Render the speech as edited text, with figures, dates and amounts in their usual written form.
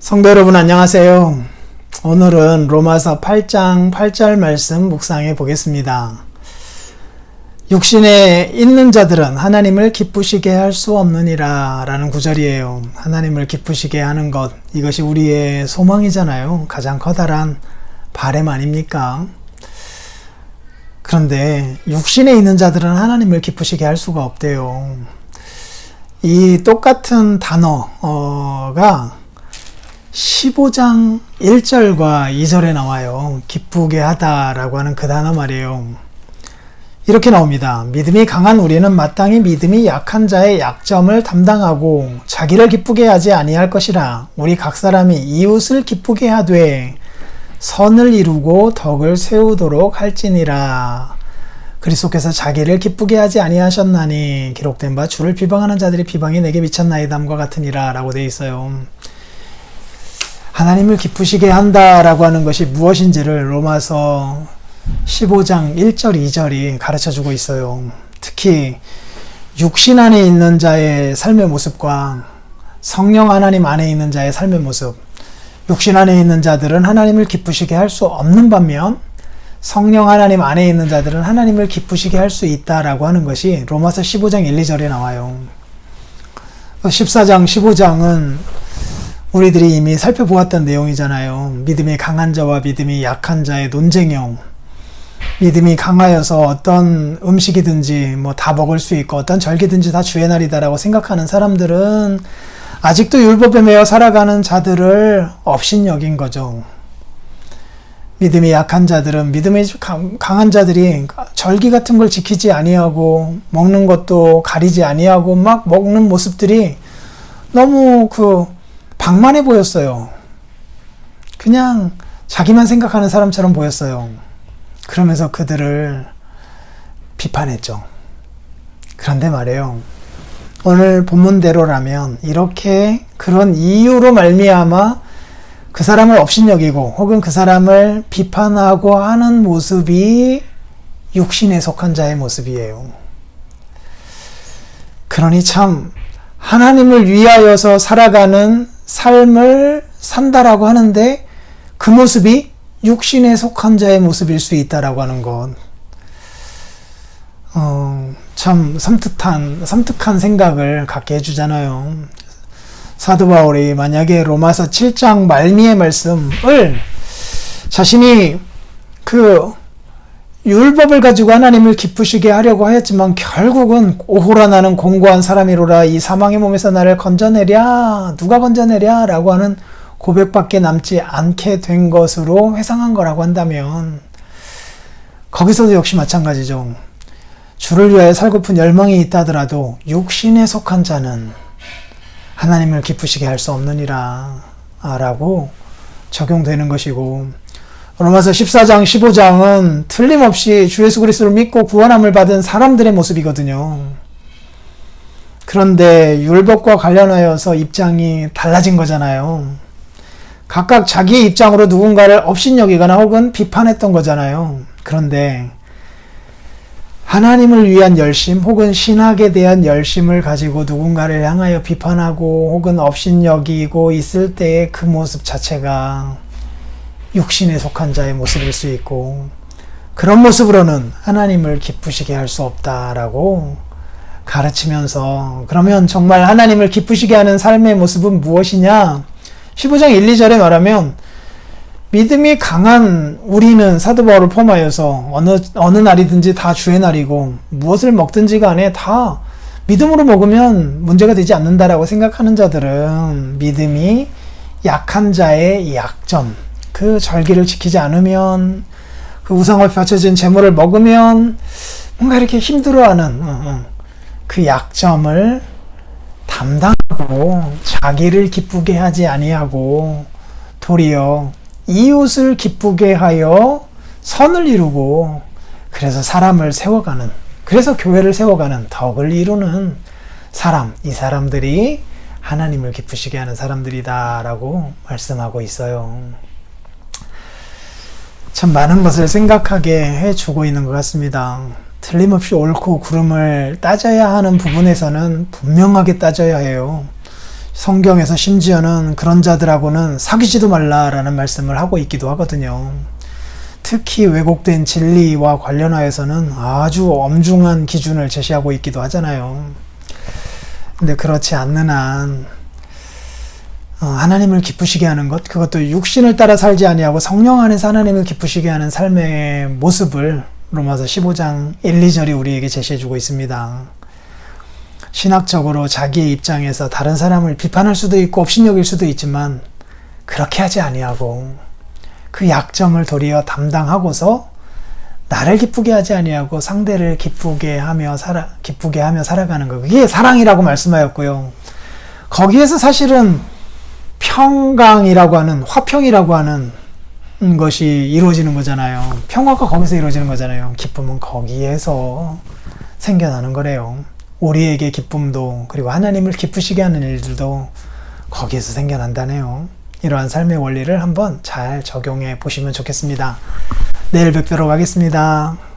성도 여러분 안녕하세요. 오늘은 로마서 8장 8절 말씀 묵상해 보겠습니다. 육신에 있는 자들은 하나님을 기쁘시게 할 수 없느니라 라는 구절이에요. 하나님을 기쁘시게 하는 것, 이것이 우리의 소망이잖아요. 가장 커다란 바람 아닙니까? 그런데 육신에 있는 자들은 하나님을 기쁘시게 할 수가 없대요. 이 똑같은 단어가 15장 1절과 2절에 나와요. 기쁘게 하다라고 하는 그 단어 말이에요. 이렇게 나옵니다. 믿음이 강한 우리는 마땅히 믿음이 약한 자의 약점을 담당하고 자기를 기쁘게 하지 아니할 것이라. 우리 각 사람이 이웃을 기쁘게 하되 선을 이루고 덕을 세우도록 할지니라. 그리스도께서 자기를 기쁘게 하지 아니하셨나니 기록된 바 주를 비방하는 자들이 비방이 내게 미쳤나이다함과 같으니라 라고 되어 있어요. 하나님을 기쁘시게 한다라고 하는 것이 무엇인지를 로마서 15장 1절 2절이 가르쳐주고 있어요. 특히 육신 안에 있는 자의 삶의 모습과 성령 하나님 안에 있는 자의 삶의 모습, 육신 안에 있는 자들은 하나님을 기쁘시게 할 수 없는 반면 성령 하나님 안에 있는 자들은 하나님을 기쁘시게 할 수 있다라고 하는 것이 로마서 15장 1, 2절에 나와요. 14장 15장은 우리들이 이미 살펴보았던 내용이잖아요. 믿음이 강한 자와 믿음이 약한 자의 논쟁형. 믿음이 강하여서 어떤 음식이든지 다 먹을 수 있고 어떤 절기든지 다 주의 날이다라고 생각하는 사람들은 아직도 율법에 매여 살아가는 자들을 업신여긴 거죠. 믿음이 약한 자들은 믿음이 강한 자들이 절기 같은 걸 지키지 아니하고 먹는 것도 가리지 아니하고 막 먹는 모습들이 너무 방만해 보였어요. 그냥 자기만 생각하는 사람처럼 보였어요. 그러면서 그들을 비판했죠. 그런데 말이에요. 오늘 본문대로라면 이렇게 그런 이유로 말미암아 그 사람을 업신여기고 혹은 그 사람을 비판하고 하는 모습이 육신에 속한 자의 모습이에요. 그러니 참 하나님을 위하여서 살아가는 삶을 산다라고 하는데 그 모습이 육신에 속한 자의 모습일 수 있다라고 하는 것. 참 섬뜩한 생각을 갖게 해주잖아요. 사도 바울이 만약에 로마서 7장 말미의 말씀을 자신이 율법을 가지고 하나님을 기쁘시게 하려고 하였지만 결국은 오호라 나는 공고한 사람이로라 이 사망의 몸에서 나를 건져내랴 누가 건져내랴 라고 하는 고백밖에 남지 않게 된 것으로 회상한 거라고 한다면 거기서도 역시 마찬가지죠. 주를 위하여 살고픈 열망이 있다 하더라도 육신에 속한 자는 하나님을 기쁘시게 할 수 없느니라 라고 적용되는 것이고, 로마서 14장 15장은 틀림없이 주 예수 그리스도를 믿고 구원함을 받은 사람들의 모습이거든요. 그런데 율법과 관련하여서 입장이 달라진 거잖아요. 각각 자기의 입장으로 누군가를 업신여기거나 혹은 비판했던 거잖아요. 그런데 하나님을 위한 열심 혹은 신학에 대한 열심을 가지고 누군가를 향하여 비판하고 혹은 업신여기고 있을 때의 그 모습 자체가 육신에 속한 자의 모습일 수 있고, 그런 모습으로는 하나님을 기쁘시게 할 수 없다라고 가르치면서, 그러면 정말 하나님을 기쁘시게 하는 삶의 모습은 무엇이냐? 15장 1, 2절에 말하면 믿음이 강한 우리는 사도 바울을 포함하여서 어느 날이든지 다 주의 날이고 무엇을 먹든지 간에 다 믿음으로 먹으면 문제가 되지 않는다라고 생각하는 자들은 믿음이 약한 자의 약점, 그 절기를 지키지 않으면 그 우상 앞에 바쳐진 제물을 먹으면 뭔가 이렇게 힘들어하는 그 약점을 담당하고 자기를 기쁘게 하지 아니하고 도리어 이웃을 기쁘게 하여 선을 이루고 그래서 사람을 세워가는, 그래서 교회를 세워가는 덕을 이루는 사람, 이 사람들이 하나님을 기쁘시게 하는 사람들이다 라고 말씀하고 있어요. 참 많은 것을 생각하게 해주고 있는 것 같습니다. 틀림없이 옳고 그름을 따져야 하는 부분에서는 분명하게 따져야 해요. 성경에서 심지어는 그런 자들하고는 사귀지도 말라라는 말씀을 하고 있기도 하거든요. 특히 왜곡된 진리와 관련하여서는 아주 엄중한 기준을 제시하고 있기도 하잖아요. 근데 그렇지 않는 한 하나님을 기쁘시게 하는 것, 그것도 육신을 따라 살지 아니하고 성령 안에서 하나님을 기쁘시게 하는 삶의 모습을 로마서 15장 1, 2절이 우리에게 제시해주고 있습니다. 신학적으로 자기의 입장에서 다른 사람을 비판할 수도 있고 업신여길 수도 있지만 그렇게 하지 아니하고 그 약점을 도리어 담당하고서 나를 기쁘게 하지 아니하고 상대를 기쁘게 하며 살아가는 것, 그게 사랑이라고 말씀하였고요. 거기에서 사실은 평강이라고 하는, 화평이라고 하는 것이 이루어지는 거잖아요. 평화가 거기서 이루어지는 거잖아요. 기쁨은 거기에서 생겨나는 거래요. 우리에게 기쁨도, 그리고 하나님을 기쁘시게 하는 일들도 거기에서 생겨난다네요. 이러한 삶의 원리를 한번 잘 적용해 보시면 좋겠습니다. 내일 뵙도록 하겠습니다.